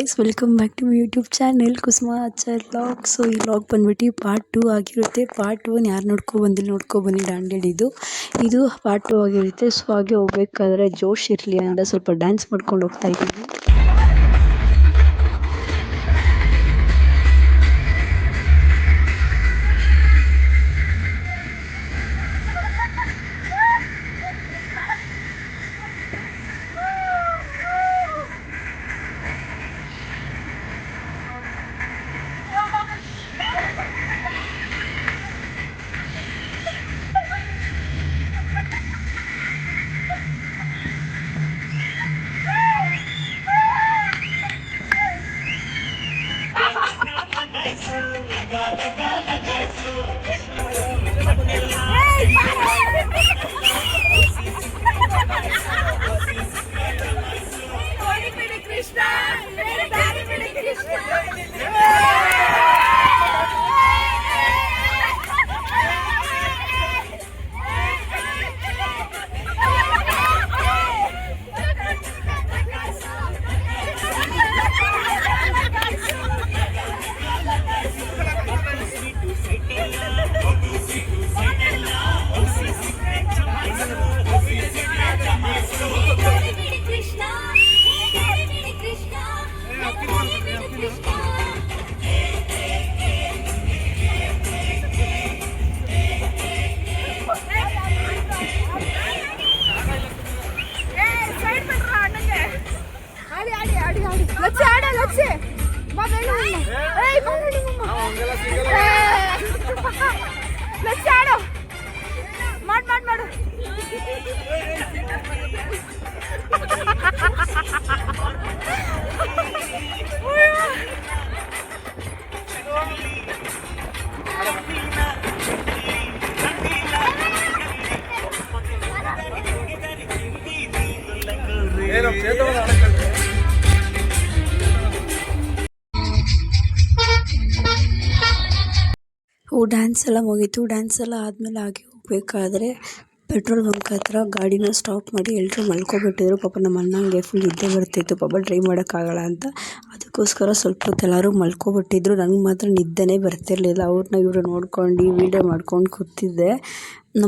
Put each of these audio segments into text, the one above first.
Guys, welcome back to my YouTube channel Kusuma Achar vlog. So ಈ vlog ಬಂದ್ಬಿಟ್ಟು part 2 ಆಗಿರುತ್ತೆ. Part 1 ಯಾರು ನೋಡ್ಕೊ ಬನ್ನಿ ದಾಂಡೇಲಿದು. ಇದು ಪಾರ್ಟ್ 2 ಆಗಿರುತ್ತೆ. ಸೊ ಹಾಗೆ ಹೋಗ್ಬೇಕಾದ್ರೆ ಜೋಶ್ ಇರಲಿ ಅಂತ ಸ್ವಲ್ಪ ಡ್ಯಾನ್ಸ್ ಮಾಡ್ಕೊಂಡು ಹೋಗ್ತಾ ಇದ್ದೀವಿ. ಡ್ಯಾನ್ಸ್ ಎಲ್ಲ ಮುಗೀತು. ಡ್ಯಾನ್ಸ್ ಎಲ್ಲ ಆದಮೇಲೆ ಹಾಗೆ ಹೋಗ್ಬೇಕಾದ್ರೆ ಪೆಟ್ರೋಲ್ ಬಂಕ್ ಹತ್ರ ಗಾಡಿನ ಸ್ಟಾಪ್ ಮಾಡಿ ಎಲ್ಲರೂ ಮಲ್ಕೊಬಿಟ್ಟಿದ್ರು. ಪಾಪ ನಮ್ಮ ಅಣ್ಣಂಗೆ ಫುಲ್ ನಿದ್ದೆ ಬರ್ತಿತ್ತು. ಪಾಪ ಡ್ರೈವ್ ಮಾಡೋಕ್ಕಾಗಲ್ಲ ಅಂತ ಅದಕ್ಕೋಸ್ಕರ ಸ್ವಲ್ಪ ಹೊತ್ತು ಎಲ್ಲರೂ ಮಲ್ಕೊಬಿಟ್ಟಿದ್ರು. ನನಗೆ ಮಾತ್ರ ನಿದ್ದೆನೇ ಬರ್ತಿರ್ಲಿಲ್ಲ. ಇವರು ನೋಡ್ಕೊಂಡು ವೀಡಿಯೋ ಮಾಡ್ಕೊಂಡು ಕೂತಿದ್ದೆ.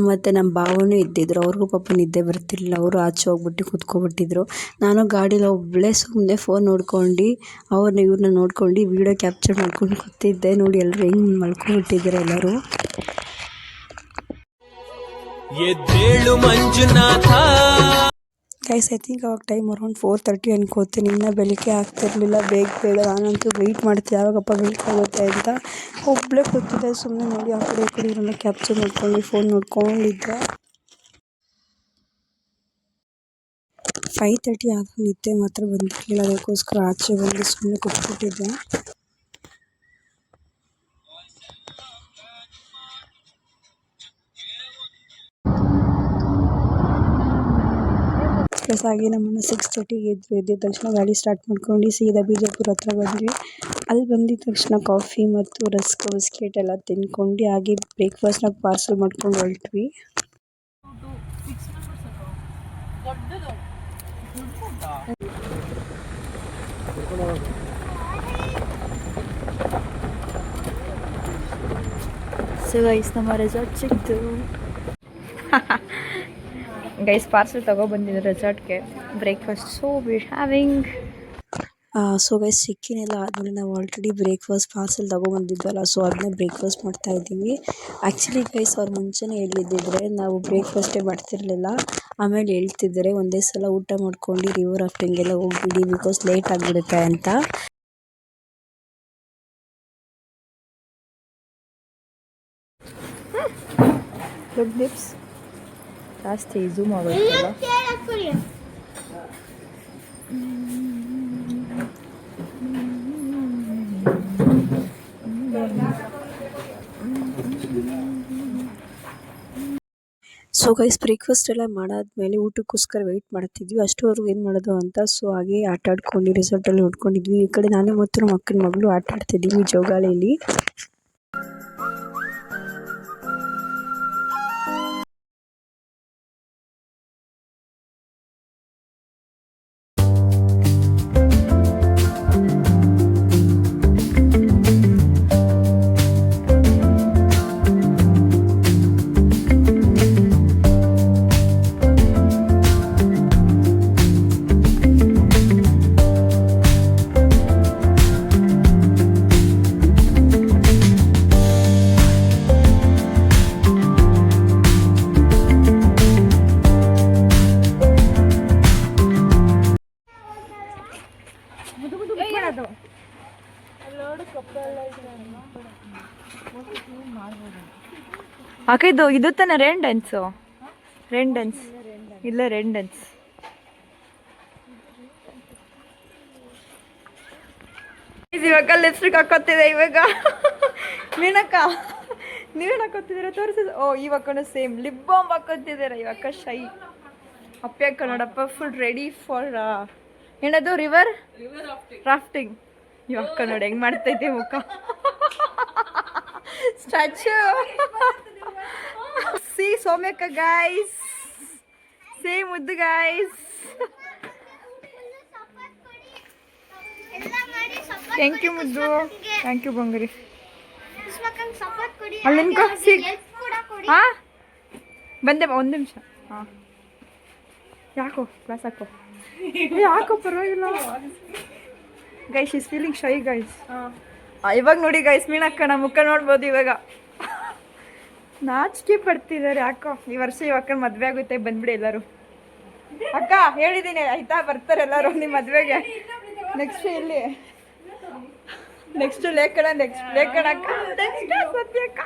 ಮತ್ತು ನಮ್ಮ ಭಾವನೂ ಇದ್ದಿದ್ರು. ಅವ್ರಿಗೂ ಪಾಪ ನಿದ್ದೆ ಬರ್ತಿರ್ಲಿಲ್ಲ. ಅವರು ಆಚೆ ಹೋಗ್ಬಿಟ್ಟು ಕೂತ್ಕೊಬಿಟ್ಟಿದ್ರು. ನಾನು ಗಾಡೀಲಿ ಒಬ್ಬಳೇ ಸುಮ್ಮನೆ ಫೋನ್ ನೋಡ್ಕೊಂಡು ಇವ್ರನ್ನ ನೋಡ್ಕೊಂಡು ವೀಡಿಯೋ ಕ್ಯಾಪ್ಚರ್ ಮಾಡ್ಕೊಂಡು ಕೂತಿದ್ದೆ. ನೋಡಿ ಎಲ್ಲರೂ ಹೆಂಗೆ ಮಲ್ಕೊಬಿಟ್ಟಿದ್ದಾರೆ ಎಲ್ಲರೂ. ಗೈಸ್, ಐ ಥಿಂಕ್ ಅವಾಗ ಟೈಮ್ ಅರೌಂಡ್ 4:30 ಅನ್ಕೋತೀನಿ. ಇನ್ನೂ ಬೆಳಿಗ್ಗೆ ಆಗ್ತಿರ್ಲಿಲ್ಲ. ಬೇಗ ನಾನಂತೂ ವೆಯ್ಟ್ ಮಾಡ್ತಿದ್ದೆ ಯಾವಾಗಪ್ಪ ಬೆಳಕಾಗುತ್ತೆ ಅಂತ. ಒಬ್ಬಳೇ ಕೂತಿದ್ದೆ ಸುಮ್ಮನೆ. ನೋಡಿ ಆ ಕಡೆ ಈ ಕಡೆ ಇವರೆಲ್ಲ ಕ್ಯಾಪ್ಚರ್ ಮಾಡ್ಕೊಂಡು ಫೋನ್ ನೋಡ್ಕೊಂಡಿದ್ದೆ. 5:30 ಆದರೂ ನಿದ್ದೆ ಮಾತ್ರ ಬಂದಿರಲಿಲ್ಲ. ಅದಕ್ಕೋಸ್ಕರ ಆಚೆ ಬಂದು ಸುಮ್ಮನೆ ಕೂತ್ಬಿಟ್ಟಿದ್ದೆ. ಪ್ಲಸ್ ಆಗಿ ನಮ್ಮನ್ನು 6:30ಗೆ ಎದ್ದಿದ ತಕ್ಷಣ ಗಾಡಿ ಸ್ಟಾರ್ಟ್ ಮಾಡ್ಕೊಂಡು ಸೀದಾ ಬಿಜಾಪುರ ಹತ್ರ ಬಂದ್ವಿ. ಅಲ್ಲಿ ಬಂದಿದ ತಕ್ಷಣ ಕಾಫಿ ಮತ್ತು ರಸ್ಕ್ ಬಿಸ್ಕೆಟ್ ಎಲ್ಲ ತಿನ್ಕೊಂಡು ಹಾಗೆ ಬ್ರೇಕ್ಫಾಸ್ಟ್ನ ಪಾರ್ಸಲ್ ಮಾಡ್ಕೊಂಡು ಹೊರಟ್ವಿ. ಸೊ ಗೈಸ್, ನಮ್ಮ ರೆಸಾರ್ಟ್ ಸಿಕ್ತು. ಗೈಸ್, ಪಾರ್ಸಲ್ ತಗೊಬಂದಿದ್ದೆ ರೆಸಾರ್ಟ್ಗೆ breakfast. So we having so guys, ಚೆಕ್ಕಿನೆಲ್ಲ ಆದಮೇಲೆ ನಾವು ಆಲ್ರೆಡಿ ಬ್ರೇಕ್ಫಾಸ್ಟ್ ಪಾರ್ಸಲ್ ತೊಗೊಬಂದಿದ್ವಲ್ಲ, ಸೊ ಅದನ್ನೇ ಬ್ರೇಕ್ಫಾಸ್ಟ್ ಮಾಡ್ತಾಯಿದ್ದೀವಿ. ಆ್ಯಕ್ಚುಲಿ ಗೈಸ್, ಅವ್ರು ಮುಂಚೆನೇ ಹೇಳಿದ್ದಿದ್ರೆ ನಾವು ಬ್ರೇಕ್ಫಾಸ್ಟೇ ಮಾಡ್ತಿರ್ಲಿಲ್ಲ. ಆಮೇಲೆ ಹೇಳ್ತಿದ್ದಾರೆ ಒಂದೇ ಸಲ ಊಟ ಮಾಡ್ಕೊಂಡು ರಿವರ್ ರಾಫ್ಟಿಂಗೆಲ್ಲ ಹೋಗ್ಬಿಡಿ ಬಿಕಾಸ್ ಲೇಟ್ ಆಗಿಬಿಡುತ್ತೆ ಅಂತ. ಲಿಪ್ಸ್ ಜಾಸ್ತಿ ಝೂಮ್ ಆಗುತ್ತಲ್ಲ. ಸೊ ಗೈಸ್, ಬ್ರೇಕ್ಫಾಸ್ಟ್ ಎಲ್ಲ ಮಾಡಾದ್ಮೇಲೆ ಊಟಕ್ಕೋಸ್ಕರ ವೆಯ್ಟ್ ಮಾಡ್ತಿದ್ವಿ. ಅಷ್ಟುವರೆಗೂ ಏನು ಮಾಡೋದು ಅಂತ ಸೊ ಹಾಗೆ ಆಟ ಆಡ್ಕೊಂಡು ರೆಸಾರ್ಟಲ್ಲಿ ನೋಡ್ಕೊಂಡಿದ್ವಿ. ಈ ಕಡೆ ನಾನು ಮತ್ತು ನಮ್ಮ ಅಕ್ಕನ ಮಗಳು ಆಟ ಆಡ್ತಿದ್ದೀವಿ ಜೋಗಾಳಿಯಲ್ಲಿ. ಅಕ್ಕ ಇದು ತಾನೆ ರೇನ್ ಡ್ಯಾನ್ಸು ಇಲ್ಲ ರೇನ್ ಡ್ಯಾನ್ಸ್ ಇವಾಗ ಲಿಪ್ಸ್ಟಿಕ್ ಹಾಕೋತಿದೆ ಇವಾಗ ಮೀನಕ್ಕ ನೀವೇನು ಹಾಕೋತಿದ್ದೀರ ತೋರಿಸಿದ ಓ ಇವಾಕನು ಸೇಮ್ ಲಿಪ್ ಬಾಂಬ್ ಹಾಕೋತಿದ್ದೀರ ಇವಾಗ ಶೈ ಅಪ್ಪೆ ಅಕ್ಕ ನೋಡಪ್ಪ ಫುಲ್ ರೆಡಿ ಫಾರ್ ಏನದು ರಿವರ್ ರಾಫ್ಟಿಂಗ್ ಇವಾಗ ನೋಡಿ ಹೆಂಗ್ ಮಾಡ್ತೈತೆ ಮುಖ ಸ್ಟ್ಯಾಚ್ಯೂ ಸಿ ಸೌಮ್ಯಕ್ಕ ಗೈಸ್ ಸೇ ಮುದ್ದು ಗೈಸ್ ಥ್ಯಾಂಕ್ ಯು ಮುದ್ದು ಥ್ಯಾಂಕ್ ಯು ಬಂಗಾರಿ ಅಲ್ಲಿ ನಿನ್ಕೋ ಸಿಗ್ ಹಾಂ ಬಂದೆ ಒಂದು ನಿಮಿಷ ಹಾಂ ಯಾಕೋ ಕ್ಲಾಸ್ ಹಾಕೋ ಯಾಕೋ ಪರವಾಗಿಲ್ಲ ಗೈಸ್ ಈಸ್ ಫೀಲಿಂಗ್ ಶೈ ಗೈಸ್ ಇವಾಗ ನೋಡಿ ಗೈಸ್ ಮೀನಕ್ಕ ನಮ್ಮ ಮುಖ ನೋಡ್ಬೋದು ಇವಾಗ ನಾಚಿಕೆ ಪಡ್ತಿದ್ದಾರೆ ಯಾಕೋ ಈ ವರ್ಷ ಇವಾಗ ಮದುವೆ ಆಗುತ್ತೆ ಬಂದ್ಬಿಡಿ ಎಲ್ಲರೂ ಅಕ್ಕ ಹೇಳಿದ್ದೀನಿ ಆಯ್ತಾ ಬರ್ತಾರೆ ಎಲ್ಲರೂ ನಿಮ್ಮ ಮದುವೆಗೆ ನೆಕ್ಸ್ಟ್ ಇಲ್ಲಿ ನೆಕ್ಸ್ಟ್ ಲೇಖನ ಅಕ್ಕ ನೆಕ್ಸ್ಟ್ ಸತ್ಯಕ್ಕ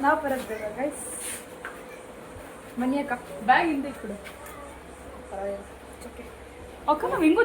ನಾವು ಬರೋದು ಗೈಸ್ ಬನ್ನಿ ಅಕ್ಕ ಬ್ಯಾಗ್ ಹಿಂದೆ ಕೊಡು ಅಕ್ಕ ನಾವು ಹಿಂಗೂ